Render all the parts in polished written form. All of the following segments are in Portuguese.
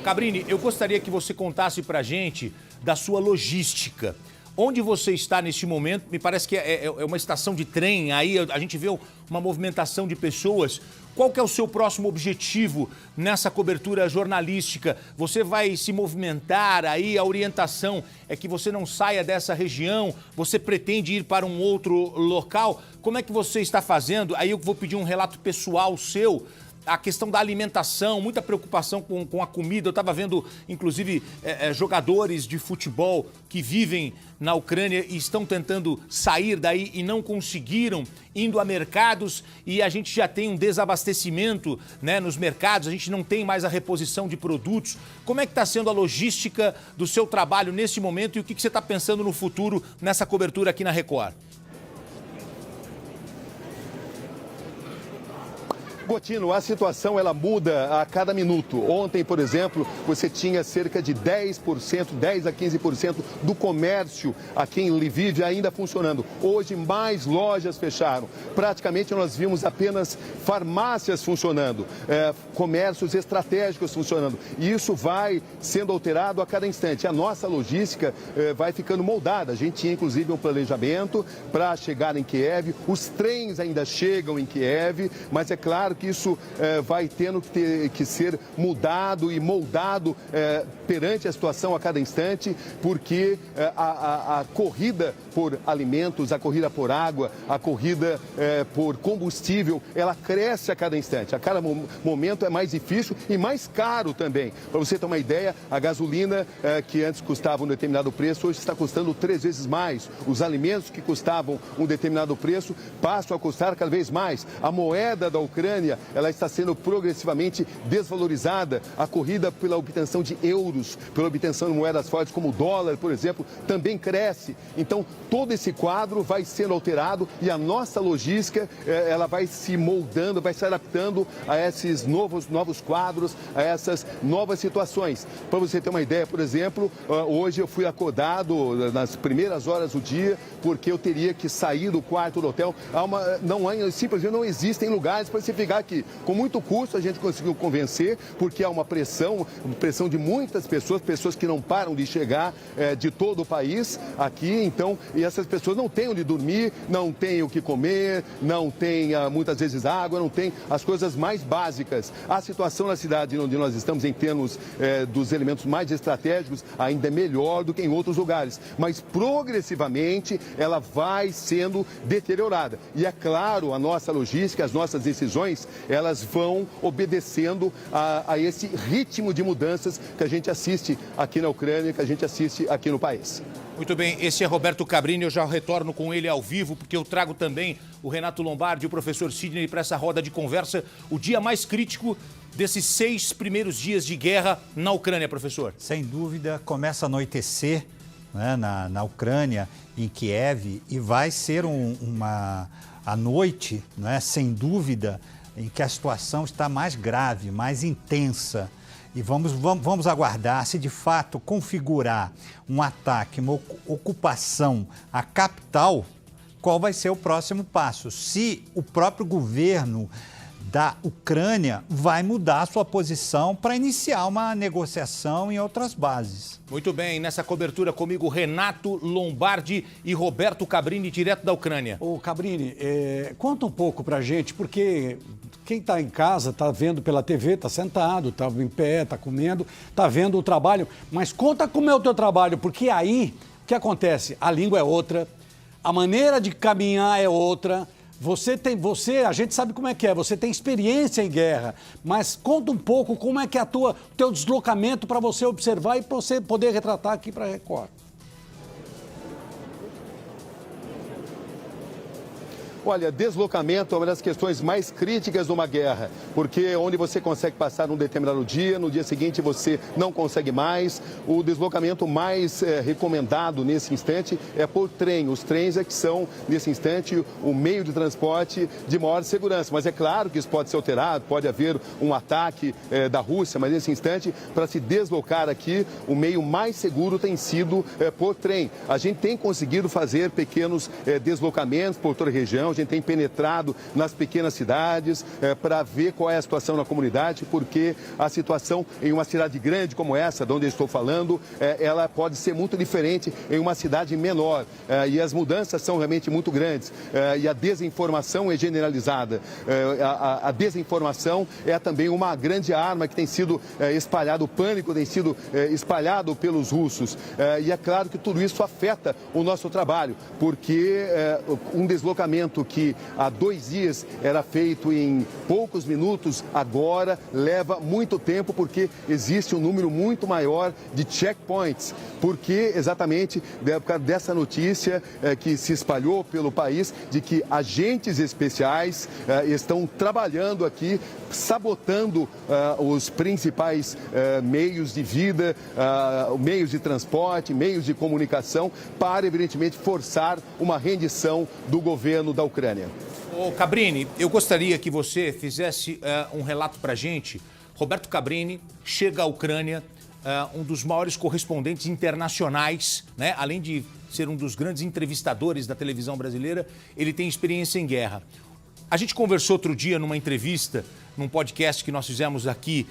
Cabrini, eu gostaria que você contasse pra gente da sua logística. Onde você está neste momento? Me parece que é uma estação de trem, aí a gente vê uma movimentação de pessoas. Qual que é o seu próximo objetivo nessa cobertura jornalística? Você vai se movimentar aí, a orientação é que você não saia dessa região, você pretende ir para um outro local? Como é que você está fazendo? Aí eu vou pedir um relato pessoal seu. A questão da alimentação, muita preocupação com a comida. Eu estava vendo, inclusive, jogadores de futebol que vivem na Ucrânia e estão tentando sair daí e não conseguiram, indo a mercados, e a gente já tem um desabastecimento, né, nos mercados, a gente não tem mais a reposição de produtos. Como é que está sendo a logística do seu trabalho nesse momento e o que você está pensando no futuro nessa cobertura aqui na Record? Gotino, a situação ela muda a cada minuto. Ontem, por exemplo, você tinha cerca de 10%, 10 a 15% do comércio aqui em Lviv ainda funcionando. Hoje, mais lojas fecharam. Praticamente nós vimos apenas farmácias funcionando, comércios estratégicos funcionando. E isso vai sendo alterado a cada instante. A nossa logística vai ficando moldada. A gente tinha, inclusive, um planejamento para chegar em Kiev. Os trens ainda chegam em Kiev, mas é claro que isso vai tendo que ser mudado e moldado perante a situação a cada instante, porque a corrida por alimentos, a corrida por água, a corrida por combustível, ela cresce a cada instante. A cada momento é mais difícil e mais caro também. Para você ter uma ideia, a gasolina que antes custava um determinado preço, hoje está custando 3 vezes mais. Os alimentos que custavam um determinado preço passam a custar cada vez mais. A moeda da Ucrânia, ela está sendo progressivamente desvalorizada. A corrida pela obtenção de euros, pela obtenção de moedas fortes como o dólar, por exemplo, também cresce. Então, todo esse quadro vai sendo alterado e a nossa logística, ela vai se moldando, vai se adaptando a esses novos quadros, a essas novas situações. Para você ter uma ideia, por exemplo, hoje eu fui acordado nas primeiras horas do dia porque eu teria que sair do quarto do hotel. Simplesmente não existem lugares para você ficar aqui. Com muito custo a gente conseguiu convencer, porque há uma pressão de muitas pessoas que não param de chegar de todo o país aqui, então, e essas pessoas não têm onde dormir, não têm o que comer, não têm muitas vezes água, não têm as coisas mais básicas. A situação na cidade onde nós estamos, em termos dos elementos mais estratégicos, ainda é melhor do que em outros lugares, mas progressivamente ela vai sendo deteriorada. E é claro, a nossa logística, as nossas decisões, elas vão obedecendo a esse ritmo de mudanças que a gente assiste aqui na Ucrânia, que a gente assiste aqui no país. Muito bem, esse é Roberto Cabrini, eu já retorno com ele ao vivo, porque eu trago também o Renato Lombardi e o professor Sidney para essa roda de conversa, o dia mais crítico desses 6 primeiros dias de guerra na Ucrânia, professor. Sem dúvida, começa a anoitecer, né, na Ucrânia, em Kiev, e vai ser a noite, né, sem dúvida, em que a situação está mais grave, mais intensa. E vamos aguardar se de fato configurar um ataque, uma ocupação à capital, qual vai ser o próximo passo. Se o próprio governo da Ucrânia vai mudar a sua posição para iniciar uma negociação em outras bases. Muito bem, nessa cobertura comigo Renato Lombardi e Roberto Cabrini, direto da Ucrânia. Ô Cabrini, conta um pouco pra gente, porque quem está em casa, está vendo pela TV, está sentado, está em pé, está comendo, está vendo o trabalho, mas conta como é o teu trabalho, porque aí, o que acontece? A língua é outra, a maneira de caminhar é outra. A gente sabe como é que é, você tem experiência em guerra, mas conta um pouco como é que é o teu deslocamento para você observar e para você poder retratar aqui para a Record. Olha, deslocamento é uma das questões mais críticas numa guerra, porque onde você consegue passar um determinado dia, no dia seguinte você não consegue mais. O deslocamento mais recomendado nesse instante é por trem. Os trens é que são, nesse instante, o meio de transporte de maior segurança. Mas é claro que isso pode ser alterado, pode haver um ataque da Rússia, mas nesse instante, para se deslocar aqui, o meio mais seguro tem sido por trem. A gente tem conseguido fazer pequenos deslocamentos por toda a região. gente tem penetrado nas pequenas cidades para ver qual é a situação na comunidade, porque a situação em uma cidade grande como essa, de onde eu estou falando, ela pode ser muito diferente em uma cidade menor. E as mudanças são realmente muito grandes. E a desinformação é generalizada. A desinformação é também uma grande arma que tem sido espalhada, o pânico tem sido espalhado pelos russos. E é claro que tudo isso afeta o nosso trabalho, porque um deslocamento que há 2 dias era feito em poucos minutos, agora leva muito tempo, porque existe um número muito maior de checkpoints, porque exatamente por causa dessa notícia que se espalhou pelo país, de que agentes especiais estão trabalhando aqui, sabotando os principais meios de vida, meios de transporte, meios de comunicação, para, evidentemente, forçar uma rendição do governo da Ucrânia. Ô Cabrini, eu gostaria que você fizesse um relato para a gente. Roberto Cabrini chega à Ucrânia, um dos maiores correspondentes internacionais, né? Além de ser um dos grandes entrevistadores da televisão brasileira, ele tem experiência em guerra. A gente conversou outro dia numa entrevista, num podcast que nós fizemos aqui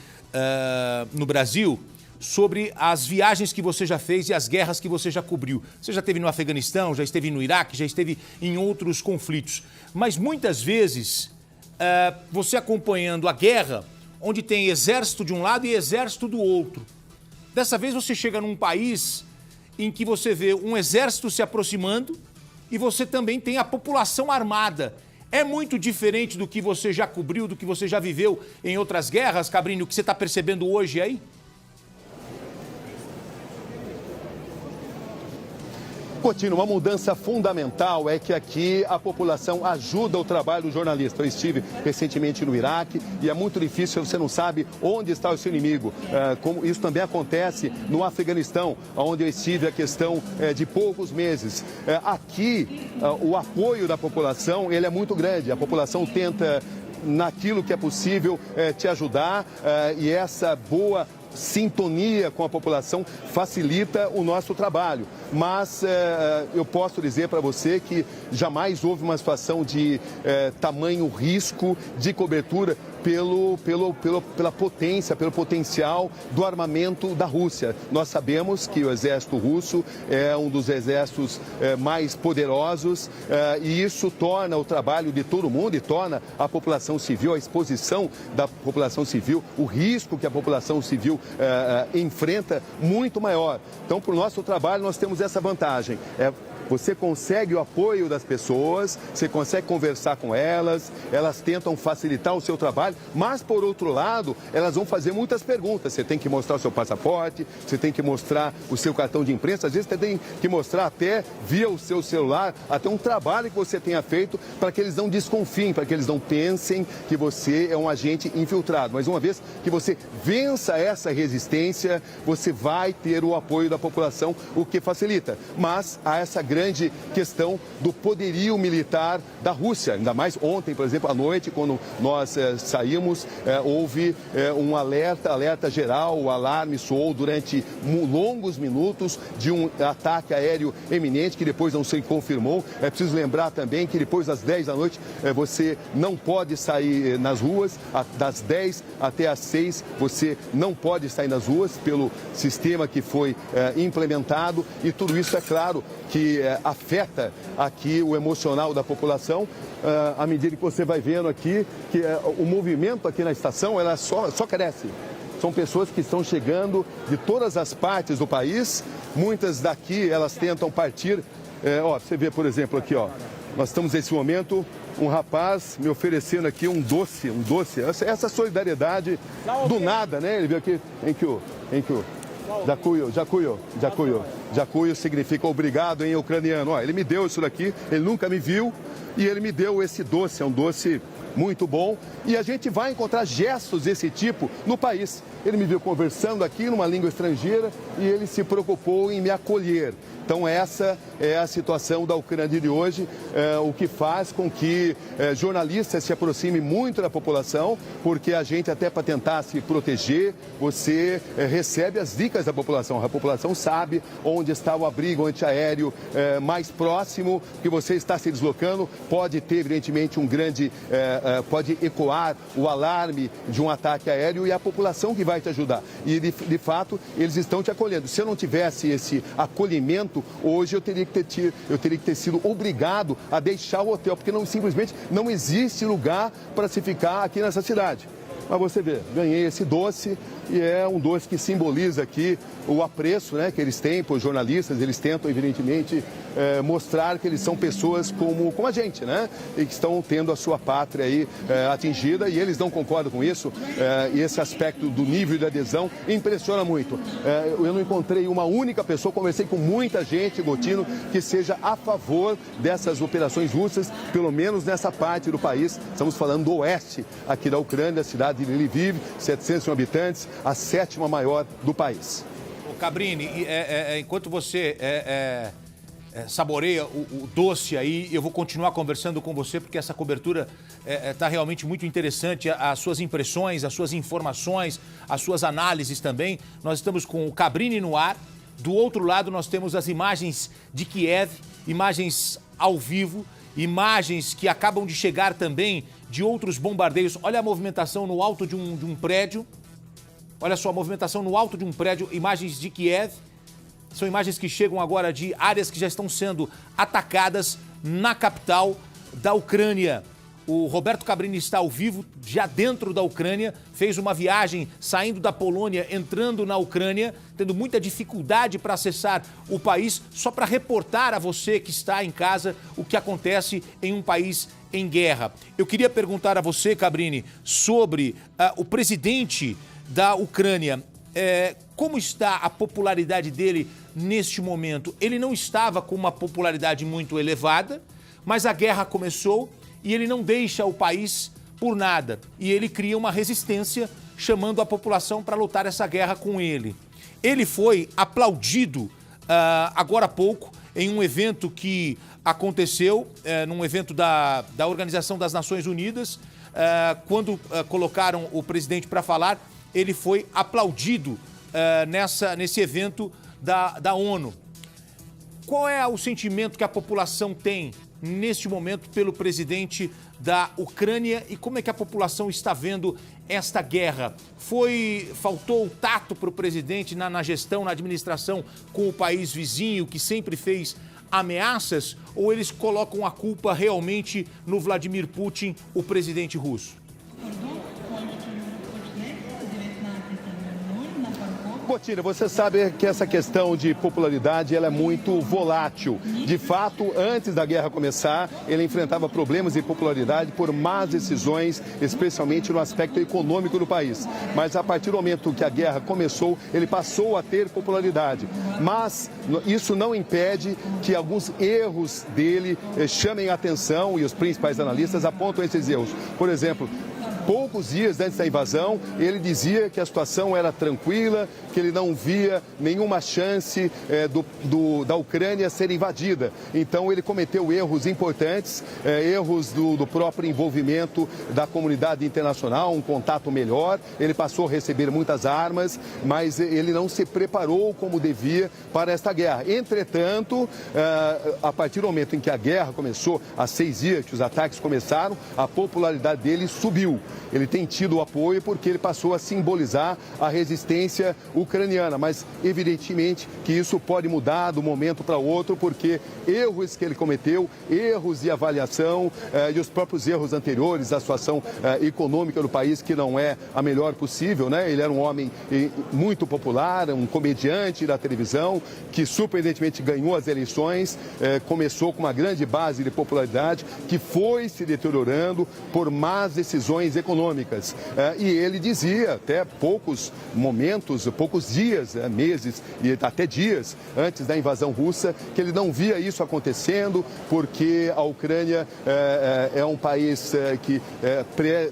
no Brasil, sobre as viagens que você já fez e as guerras que você já cobriu. Você já esteve no Afeganistão, já esteve no Iraque, já esteve em outros conflitos. Mas muitas vezes, você acompanhando a guerra, onde tem exército de um lado e exército do outro. Dessa vez você chega num país em que você vê um exército se aproximando e você também tem a população armada. É muito diferente do que você já cobriu, do que você já viveu em outras guerras, Cabrini, o que você está percebendo hoje aí? Coutinho, uma mudança fundamental é que aqui a população ajuda o trabalho do jornalista. Eu estive recentemente no Iraque e é muito difícil, você não sabe onde está o seu inimigo. Como isso também acontece no Afeganistão, onde eu estive a questão de poucos meses. Aqui, o apoio da população ele é muito grande. A população tenta, naquilo que é possível, te ajudar e essa boa sintonia com a população facilita o nosso trabalho. Mas eu posso dizer para você que jamais houve uma situação de tamanho risco de cobertura pela potência, pelo potencial do armamento da Rússia. Nós sabemos que o exército russo é um dos exércitos mais poderosos e isso torna o trabalho de todo mundo e torna a população civil, a exposição da população civil, o risco que a população civil enfrenta muito maior. Então, para o nosso trabalho, nós temos essa vantagem. Você consegue o apoio das pessoas, você consegue conversar com elas, elas tentam facilitar o seu trabalho, mas, por outro lado, elas vão fazer muitas perguntas. Você tem que mostrar o seu passaporte, você tem que mostrar o seu cartão de imprensa, às vezes você tem que mostrar até via o seu celular, até um trabalho que você tenha feito para que eles não desconfiem, para que eles não pensem que você é um agente infiltrado. Mas uma vez que você vença essa resistência, você vai ter o apoio da população, o que facilita. Mas há essa grande questão do poderio militar da Rússia. Ainda mais ontem, por exemplo, à noite, quando nós saímos, houve um alerta geral, o alarme soou durante longos minutos de um ataque aéreo eminente, que depois não se confirmou. É preciso lembrar também que depois das 10 da noite você não pode sair nas ruas, das 10 até as 6 você não pode sair nas ruas pelo sistema que foi implementado e tudo isso, é claro, que afeta aqui o emocional da população, à medida que você vai vendo aqui que o movimento aqui na estação ela só cresce. São pessoas que estão chegando de todas as partes do país, muitas daqui elas tentam partir. Você vê, por exemplo, aqui, nós estamos nesse momento, um rapaz me oferecendo aqui um doce. Essa solidariedade do nada, né? Ele veio aqui, thank you. Jacuyo significa obrigado em ucraniano. Ele me deu isso daqui, ele nunca me viu e ele me deu esse doce. É um doce muito bom, e a gente vai encontrar gestos desse tipo no país. Ele me viu conversando aqui numa língua estrangeira e ele se preocupou em me acolher. Então essa é a situação da Ucrânia de hoje, o que faz com que jornalistas se aproximem muito da população, porque a gente até para tentar se proteger, você recebe as dicas da população. A população sabe onde está o abrigo antiaéreo mais próximo, que você está se deslocando, pode ter evidentemente um grande, pode ecoar o alarme de um ataque aéreo e a população que vai te ajudar. E de fato eles estão te acolhendo. Se eu não tivesse esse acolhimento, hoje eu teria que ter sido obrigado a deixar o hotel, porque simplesmente não existe lugar para se ficar aqui nessa cidade. Mas você vê, ganhei esse doce e é um doce que simboliza aqui o apreço, né, que eles têm por jornalistas. Eles tentam, evidentemente, mostrar que eles são pessoas como a gente, né, e que estão tendo a sua pátria aí atingida, e eles não concordam com isso. E esse aspecto do nível de adesão impressiona muito. Eu não encontrei uma única pessoa, conversei com muita gente, Gotino, que seja a favor dessas operações russas, pelo menos nessa parte do país. Estamos falando do oeste aqui da Ucrânia, a cidade de Lviv, 700 habitantes, a 7ª maior do país. Cabrini, enquanto você saboreia o doce aí, eu vou continuar conversando com você, porque essa cobertura está realmente muito interessante. As suas impressões, as suas informações, as suas análises também. Nós estamos com o Cabrini no ar. Do outro lado, nós temos as imagens de Kiev, imagens ao vivo, imagens que acabam de chegar também de outros bombardeios. Olha a movimentação no alto de um prédio. Olha só a movimentação no alto de um prédio, imagens de Kiev. São imagens que chegam agora de áreas que já estão sendo atacadas na capital da Ucrânia. O Roberto Cabrini está ao vivo, já dentro da Ucrânia, fez uma viagem saindo da Polônia, entrando na Ucrânia, tendo muita dificuldade para acessar o país, só para reportar a você que está em casa o que acontece em um país em guerra. Eu queria perguntar a você, Cabrini, sobre o presidente da Ucrânia. Como está a popularidade dele neste momento? Ele não estava com uma popularidade muito elevada, mas a guerra começou e ele não deixa o país por nada. E ele cria uma resistência, chamando a população para lutar essa guerra com ele. Ele foi aplaudido agora há pouco em um evento que aconteceu, num evento da Organização das Nações Unidas, quando colocaram o presidente para falar. Ele foi aplaudido nesse evento da ONU. Qual é o sentimento que a população tem neste momento pelo presidente da Ucrânia e como é que a população está vendo esta guerra? Faltou tato para o presidente na gestão, na administração com o país vizinho, que sempre fez ameaças, ou eles colocam a culpa realmente no Vladimir Putin, o presidente russo? Botina, você sabe que essa questão de popularidade ela é muito volátil. De fato, antes da guerra começar, ele enfrentava problemas de popularidade por más decisões, especialmente no aspecto econômico do país. Mas a partir do momento que a guerra começou, ele passou a ter popularidade. Mas isso não impede que alguns erros dele chamem a atenção, e os principais analistas apontam esses erros. Por exemplo, poucos dias antes da invasão, ele dizia que a situação era tranquila, que ele não via nenhuma chance da Ucrânia ser invadida. Então ele cometeu erros importantes, erros do próprio envolvimento da comunidade internacional, um contato melhor. Ele passou a receber muitas armas, mas ele não se preparou como devia para esta guerra. Entretanto, a partir do momento em que a guerra começou, há 6 dias que os ataques começaram, a popularidade dele subiu. Ele tem tido o apoio porque ele passou a simbolizar a resistência ucraniana, mas evidentemente que isso pode mudar de um momento para outro, porque erros que ele cometeu, erros de avaliação e os próprios erros anteriores da situação econômica do país, que não é a melhor possível, né? Ele era um homem muito popular, um comediante da televisão, que surpreendentemente ganhou as eleições, começou com uma grande base de popularidade, que foi se deteriorando por más decisões econômicas econômicas. E ele dizia, até poucos momentos, poucos dias, meses e até dias antes da invasão russa, que ele não via isso acontecendo, porque a Ucrânia é um país que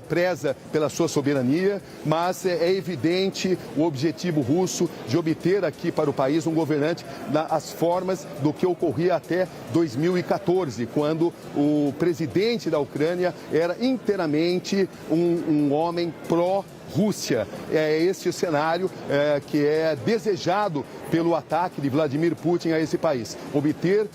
preza pela sua soberania, mas é evidente o objetivo russo de obter aqui para o país um governante nas formas do que ocorria até 2014, quando o presidente da Ucrânia era inteiramente um homem pró-Rússia. É esse o cenário que é desejado pelo ataque de Vladimir Putin a esse país. Obter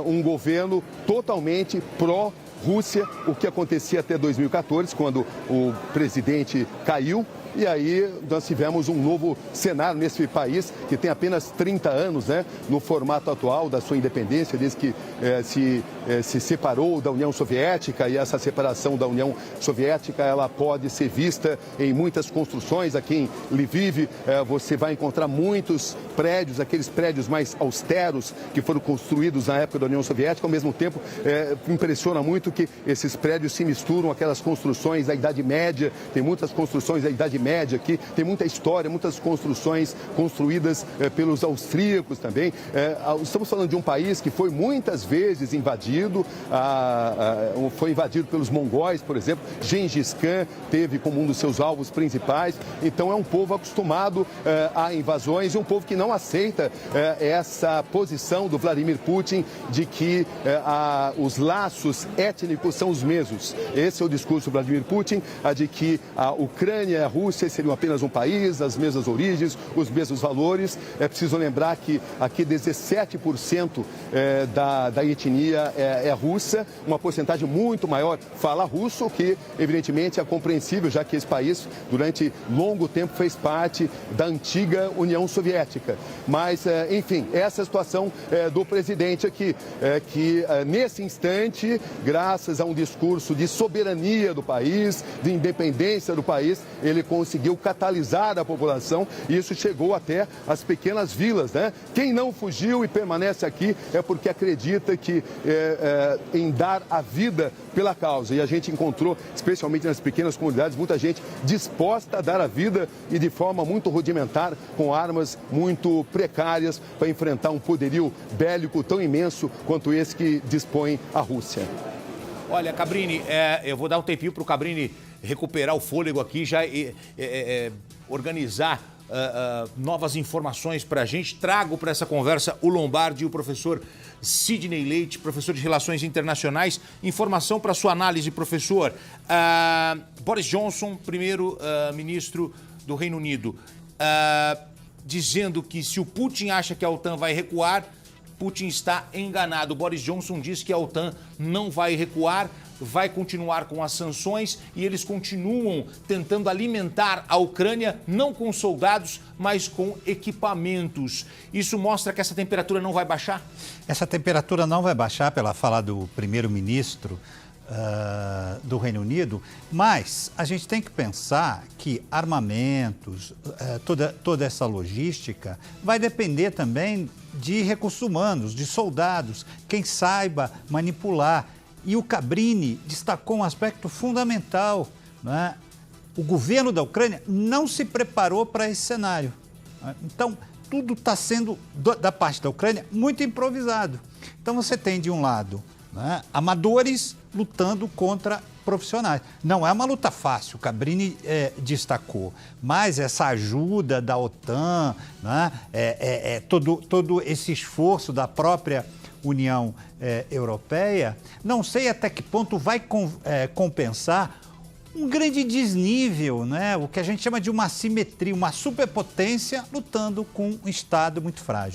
um governo totalmente pró-Rússia, o que acontecia até 2014, quando o presidente caiu. E aí nós tivemos um novo cenário nesse país que tem apenas 30 anos, né, no formato atual da sua independência, desde que se separou da União Soviética, e essa separação da União Soviética ela pode ser vista em muitas construções. Aqui em Lviv você vai encontrar muitos prédios, aqueles prédios mais austeros que foram construídos na época da União Soviética. Ao mesmo tempo, impressiona muito que esses prédios se misturam aquelas construções da Idade Média. Tem muitas construções da Idade Média aqui, tem muita história, muitas construções construídas pelos austríacos também. Estamos falando de um país que foi muitas vezes invadido, foi invadido pelos mongóis, por exemplo. Gengis Khan teve como um dos seus alvos principais. Então é um povo acostumado a invasões e um povo que não aceita essa posição do Vladimir Putin de que os laços étnicos são os mesmos. Esse é o discurso do Vladimir Putin, de que a Ucrânia e a Rússia seriam apenas um país, as mesmas origens, os mesmos valores. É preciso lembrar que aqui 17% da etnia é russa, uma porcentagem muito maior fala russo, que evidentemente é compreensível, já que esse país durante longo tempo fez parte da antiga União Soviética. Mas, enfim, essa é a situação do presidente aqui, que nesse instante, graças a um discurso de soberania do país, de independência do país, ele conseguiu catalisar a população e isso chegou até as pequenas vilas, né? Quem não fugiu e permanece aqui é porque acredita que em dar a vida pela causa. E a gente encontrou, especialmente nas pequenas comunidades, muita gente disposta a dar a vida e de forma muito rudimentar, com armas muito precárias, para enfrentar um poderio bélico tão imenso quanto esse que dispõe a Rússia. Olha, Cabrini, eu vou dar um tempinho para o Cabrini recuperar o fôlego aqui, já organizar novas informações para a gente. Trago para essa conversa o Lombardi e o professor Sidney Leite, professor de Relações Internacionais. Informação para sua análise, professor. Boris Johnson, primeiro-ministro do Reino Unido, dizendo que se o Putin acha que a OTAN vai recuar, Putin está enganado. Boris Johnson diz que a OTAN não vai recuar, vai continuar com as sanções e eles continuam tentando alimentar a Ucrânia, não com soldados, mas com equipamentos. Isso mostra que essa temperatura não vai baixar? Essa temperatura não vai baixar, pela fala do primeiro-ministro do Reino Unido, mas a gente tem que pensar que armamentos, toda essa logística vai depender também de recursos humanos, de soldados, quem saiba manipular. E o Cabrini destacou um aspecto fundamental, né? O governo da Ucrânia não se preparou para esse cenário, né? Então, tudo está sendo, da parte da Ucrânia, muito improvisado. Então, você tem, de um lado, né, amadores lutando contra profissionais. Não é uma luta fácil, o Cabrini destacou, mas essa ajuda da OTAN, né, todo esse esforço da própria União Europeia, não sei até que ponto vai compensar um grande desnível, né? O que a gente chama de uma assimetria, uma superpotência lutando com um Estado muito frágil.